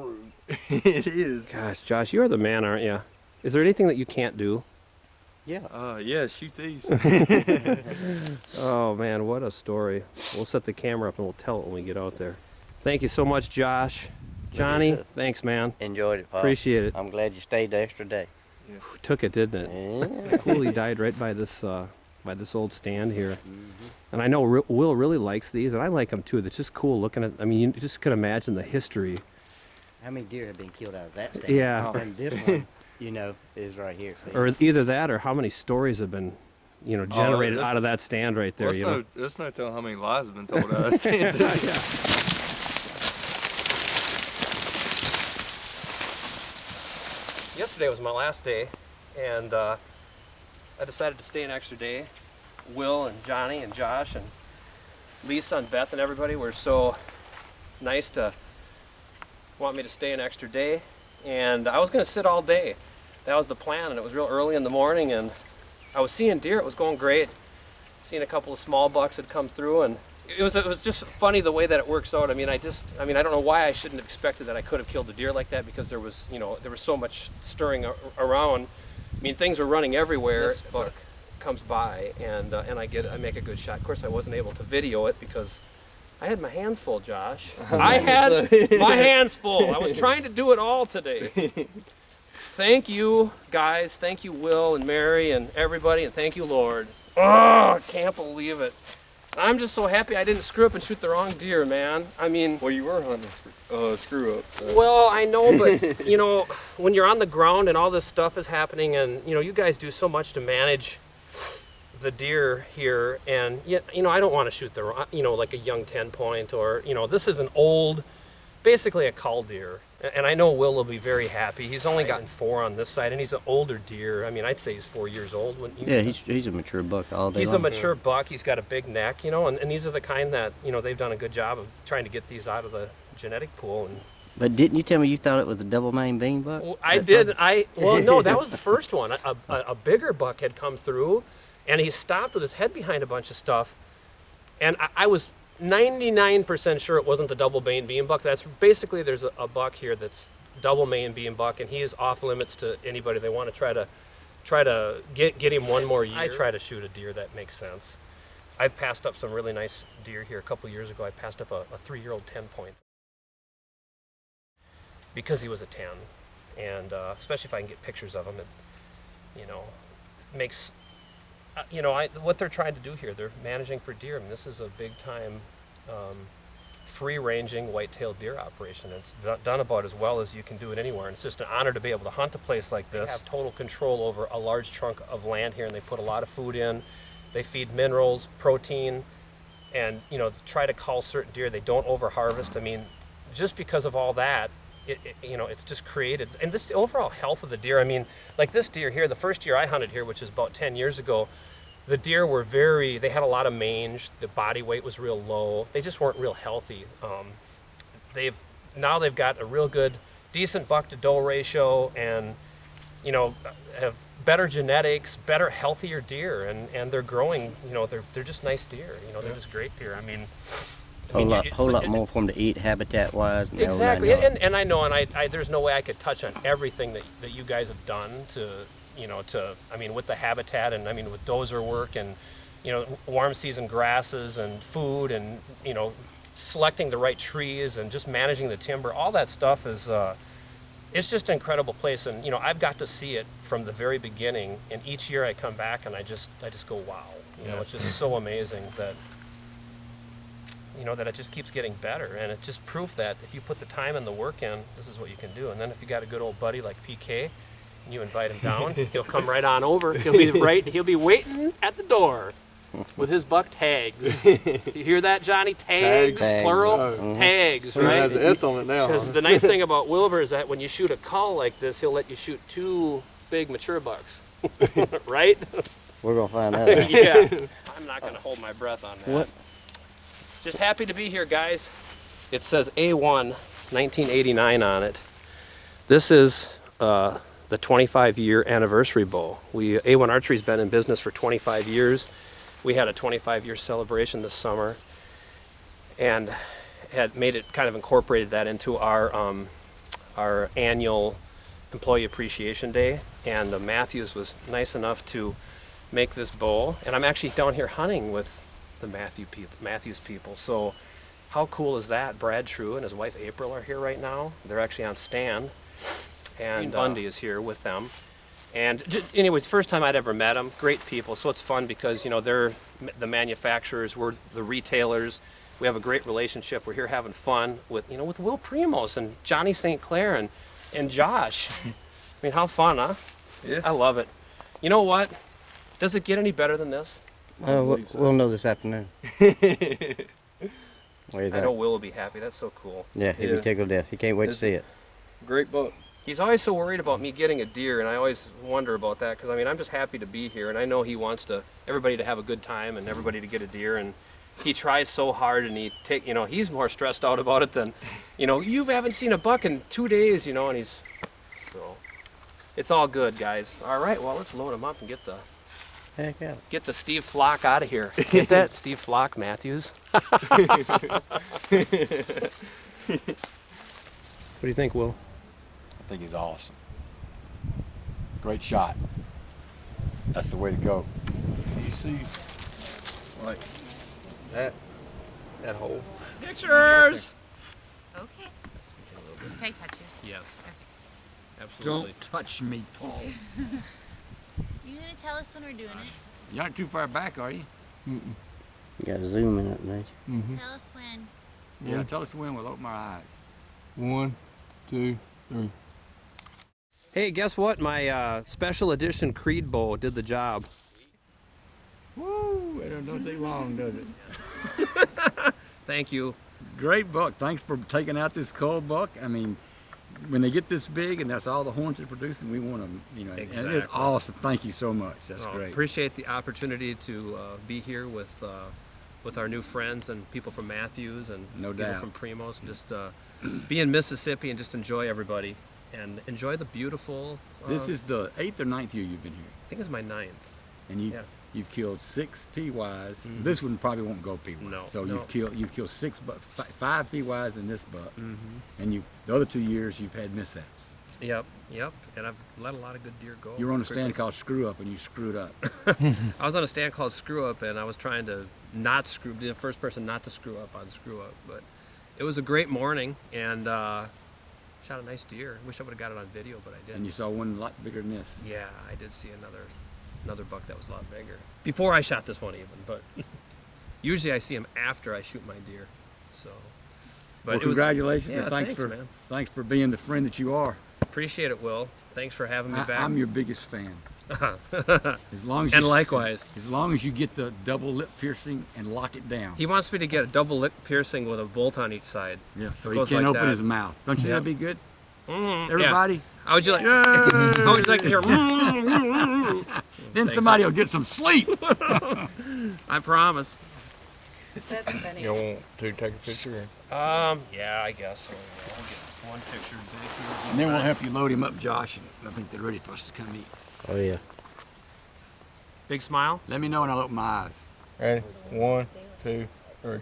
brute. It is. Gosh, Josh, you're the man, aren't you? Is there anything that you can't do? Yeah. Yeah, shoot these. Oh man, what a story. We'll set the camera up and we'll tell it when we get out there. Thank you so much, Josh. Johnny, thanks, man. Enjoyed it, Pop. Appreciate it. I'm glad you stayed the extra day. Took it, didn't it? Yeah. Cooley died right by this old stand here. And I know Will really likes these, and I like them too. It's just cool looking at. I mean, you just can imagine the history. How many deer have been killed out of that stand? Yeah. And this one, you know, is right here. Or either that, or how many stories have been, generated out of that stand right there. Let's not tell how many lies have been told out of that stand. Yesterday was my last day, and I decided to stay an extra day. Will and Johnny and Josh and Lisa and Beth and everybody were so nice to want me to stay an extra day, and I was going to sit all day. That was the plan, and it was real early in the morning, and I was seeing deer. It was going great. Seeing a couple of small bucks had come through, and it was just funny the way that it works out. I mean, I don't know why I shouldn't have expected that I could have killed a deer like that, because there was so much stirring around. I mean, things were running everywhere. This buck comes by, and I make a good shot. Of course, I wasn't able to video it because I had my hands full, Josh. I had my hands full. I was trying to do it all today. Thank you, guys. Thank you, Will and Mary and everybody, and thank you, Lord. Oh, I can't believe it. I'm just so happy I didn't screw up and shoot the wrong deer, man. I mean... Well, you were hunting screw up. So. Well, I know, but, when you're on the ground and all this stuff is happening, and, you guys do so much to manage the deer here, and, I don't want to shoot the, like a young 10-point, or, this is an old, basically a cull deer. And I know Will be very happy. He's only gotten 4 on this side, and he's an older deer. I mean, I'd say he's 4 years old. Yeah, he's a mature buck all day long. He's a mature buck. He's got a big neck, and these are the kind that, they've done a good job of trying to get these out of the genetic pool. And but didn't you tell me you thought it was a double mane bean buck? Well, I did. Well, no, that was the first one. A bigger buck had come through, and he stopped with his head behind a bunch of stuff, and I was 99% sure it wasn't the double mane bean buck. That's basically, there's a buck here that's double mane bean buck, and he is off limits to anybody. They want to try to get him one more year. I try to shoot a deer that makes sense. I've passed up some really nice deer here. A couple years ago, I passed up a 3-year-old 10-point because he was a 10, and especially if I can get pictures of him, it makes. What they're trying to do here, they're managing for deer. I mean, this is a big-time free-ranging white-tailed deer operation. It's done about as well as you can do it anywhere, and it's just an honor to be able to hunt a place like this. They have total control over a large chunk of land here, and they put a lot of food in. They feed minerals, protein, and to try to cull certain deer. They don't over-harvest. I mean, just because of all that, it's just created, and this the overall health of the deer. I mean, like this deer here, the first year I hunted here, which is about 10 years ago, the deer were they had a lot of mange, the body weight was real low, they just weren't real healthy. Now they've got a real good, decent buck to doe ratio, and have better genetics, better, healthier deer, and they're growing, they're just nice deer, they're just great deer. I mean, whole lot more for them to eat habitat-wise. Exactly, and I know, and I there's no way I could touch on everything that you guys have done to, with the habitat, and with dozer work, and, warm season grasses and food, and, selecting the right trees, and just managing the timber. All that stuff is, it's just an incredible place, and, I've got to see it from the very beginning, and each year I come back and I just go, wow. It's just so amazing that, that it just keeps getting better, and it's just proof that if you put the time and the work in, this is what you can do. And then if you got a good old buddy like PK, and you invite him down, he'll come right on over. He'll be waiting at the door with his buck tags. You hear that, Johnny? Tags. Plural. Tags, right? Has an S on it now. Because the nice thing about Wilbur is that when you shoot a cull like this, he'll let you shoot 2 big mature bucks, right? We're gonna find out. Yeah, I'm not gonna hold my breath on that. What? Just happy to be here, guys. It says A1 1989 on it. This is the 25-year anniversary bow. A1 Archery's been in business for 25 years. We had a 25-year celebration this summer, and had made it, kind of incorporated that into our our annual Employee Appreciation Day, and Matthews was nice enough to make this bow. And I'm actually down here hunting with the Matthews people. So how cool is that? Brad True and his wife April are here right now. They're actually on stand, and Bundy is here with them. And anyways, first time I'd ever met them. Great people. So it's fun because, you know, they're the manufacturers, we're the retailers. We have a great relationship. We're here having fun with, you know, with Will Primos and Johnny St. Clair and Josh. I mean, how fun, huh? Yeah. I love it. You know what? Does it get any better than this? We'll know this afternoon. What do you I think? know Will will be happy. That's so cool. Yeah, he'll be tickled death. He can't wait to see it. Great buck. He's always so worried about me getting a deer, and I always wonder about that because, I mean, I'm just happy to be here, and I know he wants everybody to have a good time and everybody to get a deer, and he tries so hard, and you know, he's more stressed out about it than, you know, you haven't seen a buck in 2 days, you know, and so it's all good, guys. All right, well, let's load him up and get the Heck yeah. Get the Steve Flock out of here. Get that, Steve Flock Matthews. What do you think, Will? I think he's awesome. Great shot. That's the way to go. You see, like that hole. Pictures! Okay. Can I touch you? Yes. Absolutely. Don't touch me, Paul. You gonna tell us when we're doing it? You aren't too far back, are you? You got to zoom in it, don't you? Tell us when. Yeah, tell us when we'll open our eyes. 1, 2, 3. Hey, guess what? My special edition Creed bow did the job. Woo! It don't take long, does it? Thank you. Great buck. Thanks for taking out this cold buck. I mean, when they get this big and that's all the horns they're producing, we want them, you know. Exactly. And it's awesome. Thank you so much. That's great. Appreciate the opportunity to be here with our new friends and people from Matthews and No people doubt. from Primos. Just be in Mississippi and just enjoy everybody and enjoy the beautiful. This is the 8th or 9th year you've been here, I think it's my 9th. and you've killed 6 PYs. This one probably won't go PY. No, So no. you've killed 5 PYs in this buck, and the other 2 years you've had mishaps. Yep. And I've let a lot of good deer go. You were on a quickly. stand called Screw Up, and you screwed up. I was on a stand called Screw Up, and I was trying to be the first person not to screw up on Screw Up. But it was a great morning, and shot a nice deer. Wish I would have got it on video, but I didn't. And you saw one a lot bigger than this. Yeah, I did see another buck that was a lot bigger. Before I shot this one even, but usually I see him after I shoot my deer. So, but Well, it was, congratulations, yeah, and man. thanks for being the friend that you are. Appreciate it, Will. Thanks for having me back. I'm your biggest fan. As long as And likewise. As long as you get the double lip piercing and lock it down. He wants me to get a double lip piercing with a bolt on each side. Yeah, so It he goes can't like open that. his mouth. Don't you think Yeah. that'd be good? Yeah. Everybody? How would you like? How would you like to hear? Then Thanks. somebody will get some sleep. I promise. That's funny. You want to take a picture? Yeah, I guess. So, we'll get one picture. And then we'll help you load him up, Josh. And I think they're ready for us to come eat. Oh, yeah. Big smile. Let me know when I open my eyes. Ready? 1, 2, 3.